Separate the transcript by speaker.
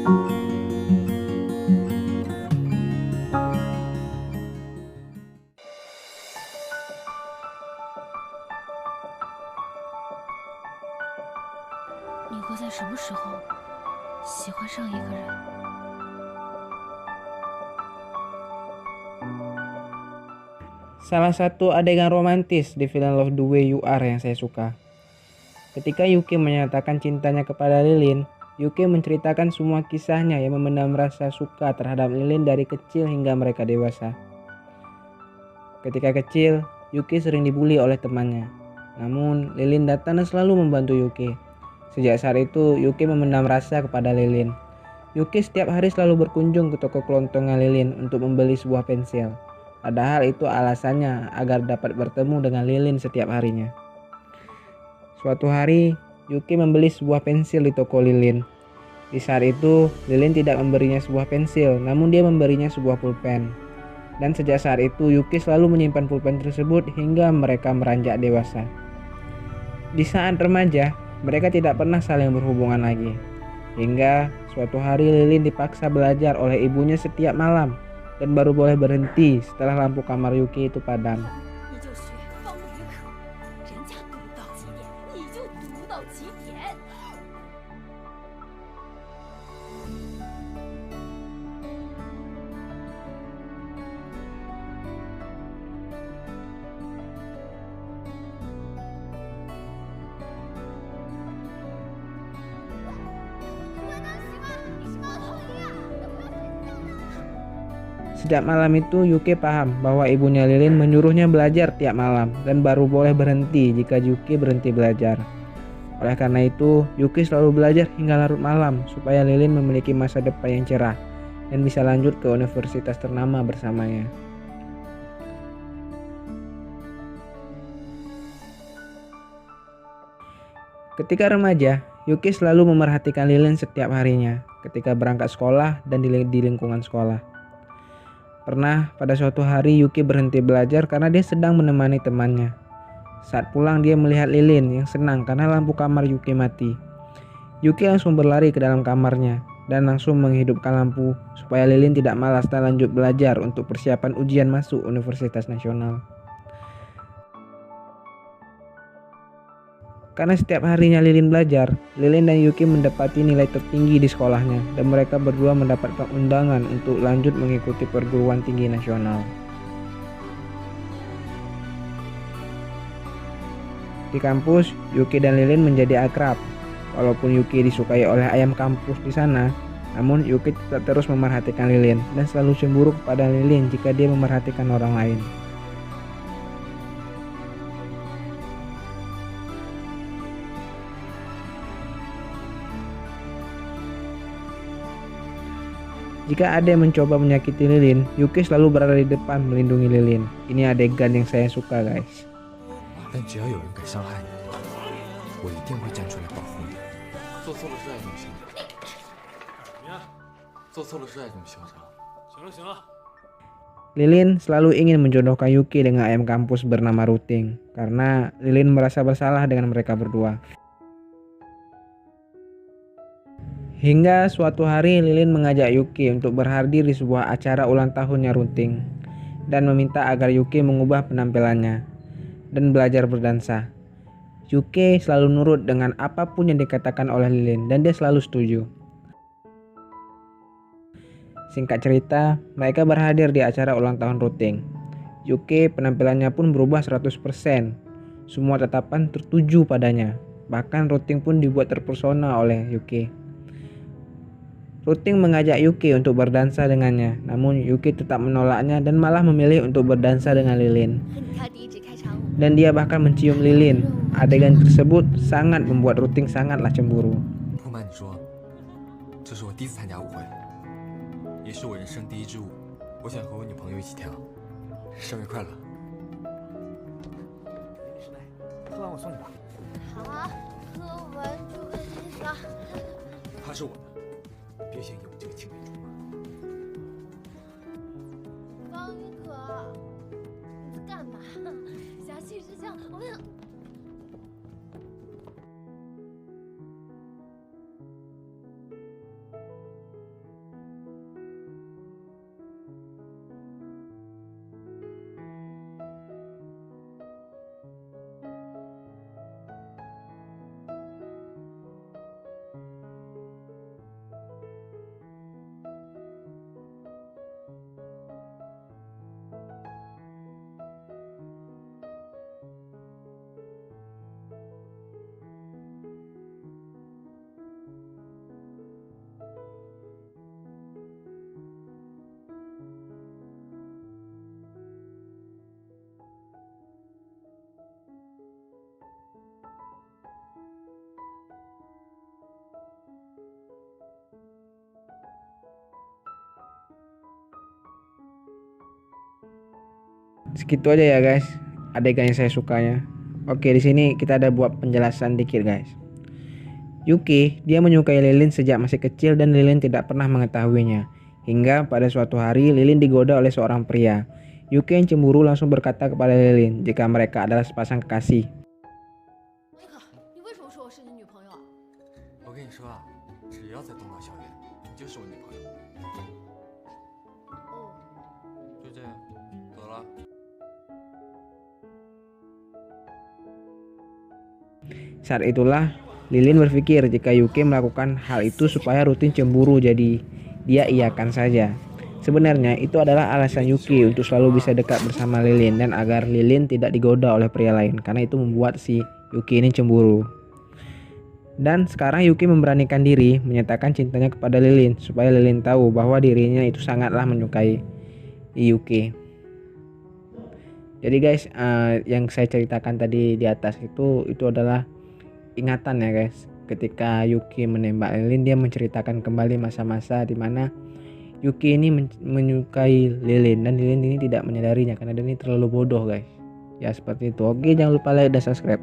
Speaker 1: 你会在什么时候喜欢上一个人？
Speaker 2: Salah satu adegan romantis di film Love the Way You Are yang saya suka. Ketika Yuki menyatakan cintanya kepada Lilin, Yuki menceritakan semua kisahnya yang memendam rasa suka terhadap Lilin dari kecil hingga mereka dewasa. Ketika kecil, Yuki sering dibully oleh temannya. Namun, Lilin datang dan selalu membantu Yuki. Sejak saat itu, Yuki memendam rasa kepada Lilin. Yuki setiap hari selalu berkunjung ke toko kelontongnya Lilin untuk membeli sebuah pensil. Padahal itu alasannya agar dapat bertemu dengan Lilin setiap harinya. Suatu hari, Yuki membeli sebuah pensil di toko Lilin. Di saat itu, Lilin tidak memberinya sebuah pensil, namun dia memberinya sebuah pulpen. Dan sejak saat itu, Yuki selalu menyimpan pulpen tersebut hingga mereka meranjak dewasa. Di saat remaja, mereka tidak pernah saling berhubungan lagi. Hingga suatu hari Lilin dipaksa belajar oleh ibunya setiap malam. Dan baru boleh berhenti setelah lampu kamar Yuki itu padam. Sejak malam itu Yuki paham bahwa ibunya Lilin menyuruhnya belajar tiap malam dan baru boleh berhenti jika Yuki berhenti belajar. Oleh karena itu, Yuki selalu belajar hingga larut malam supaya Lilin memiliki masa depan yang cerah dan bisa lanjut ke universitas ternama bersamanya. Ketika remaja, Yuki selalu memerhatikan Lilin setiap harinya ketika berangkat sekolah dan di lingkungan sekolah. Pernah pada suatu hari Yuki berhenti belajar karena dia sedang menemani temannya. Saat pulang dia melihat Lilin yang senang karena lampu kamar Yuki mati. Yuki langsung berlari ke dalam kamarnya dan langsung menghidupkan lampu supaya Lilin tidak malas dan lanjut belajar untuk persiapan ujian masuk Universitas Nasional. Karena setiap harinya Lilin belajar, Lilin dan Yuki mendapati nilai tertinggi di sekolahnya dan mereka berdua mendapatkan undangan untuk lanjut mengikuti perguruan tinggi nasional. Di kampus, Yuki dan Lilin menjadi akrab. Walaupun Yuki disukai oleh ayam kampus di sana, namun Yuki tetap terus memerhatikan Lilin dan selalu cemburu kepada Lilin jika dia memerhatikan orang lain. Jika ada yang mencoba menyakiti Lilin, Yuki selalu berada di depan melindungi Lilin. Ini adegan yang saya suka, guys.
Speaker 3: 但只要有人敢伤害你，我一定会站出来保护你。做错了事爱怎么嚣张？怎么样？做错了事爱怎么嚣张？行了行了。
Speaker 2: Lilin selalu ingin menjodohkan Yuki dengan ayam kampus bernama Ruting karena Lilin merasa bersalah dengan mereka berdua. Hingga suatu hari Lilin mengajak Yuki untuk berhadir di sebuah acara ulang tahunnya Ruting dan meminta agar Yuki mengubah penampilannya dan belajar berdansa. Yuki selalu nurut dengan apapun yang dikatakan oleh Lilin dan dia selalu setuju. Singkat cerita, mereka berhadir di acara ulang tahun Ruting. Yuki penampilannya pun berubah 100%. Semua tatapan tertuju padanya. Bahkan Ruting pun dibuat terpesona oleh Yuki. Ruting mengajak Yuki untuk berdansa dengannya, namun Yuki tetap menolaknya dan malah memilih untuk berdansa dengan Lilin. Dan dia bahkan mencium Lilin. Adegan tersebut sangat membuat Ruting sangatlah cemburu.
Speaker 3: 不瞒你说，这是我第一次参加舞会，也是我人生第一支舞。我想和我女朋友一起跳，生日快乐！室内，喝完我送你吧。
Speaker 4: 好啊，喝完就可以了。
Speaker 3: 她是我的，别嫌弃我这个青梅竹马。
Speaker 4: 方云可，你在干嘛？侠气之相，我想。
Speaker 2: Segitu aja ya guys adegan yang saya sukanya. Oke, di sini kita ada buat penjelasan dikit guys. Yuki, dia menyukai Lilin sejak masih kecil dan Lilin tidak pernah mengetahuinya. Hingga pada suatu hari Lilin digoda oleh seorang pria. Yuki yang cemburu langsung berkata kepada Lilin jika mereka adalah sepasang kekasih.
Speaker 4: 尼克，你为什么说我是你女朋友啊？
Speaker 3: 我跟你说啊，只要再动到校园，你就是我女朋友。
Speaker 4: 哦，
Speaker 3: 就这样，走了。
Speaker 2: Saat itulah Lilin berpikir jika Yuki melakukan hal itu supaya rutin cemburu, jadi dia iakan saja. Sebenarnya itu adalah alasan Yuki untuk selalu bisa dekat bersama Lilin dan agar Lilin tidak digoda oleh pria lain, karena itu membuat si Yuki ini cemburu. Dan sekarang Yuki memberanikan diri menyatakan cintanya kepada Lilin supaya Lilin tahu bahwa dirinya itu sangatlah menyukai Yuki. Jadi guys, yang saya ceritakan tadi di atas itu adalah ingatan ya guys. Ketika Yuki menembak Lilin, dia menceritakan kembali masa-masa di mana Yuki ini menyukai Lilin dan Lilin ini tidak menyadarinya karena dia ini terlalu bodoh guys. Ya seperti itu. Oke, jangan lupa like dan subscribe.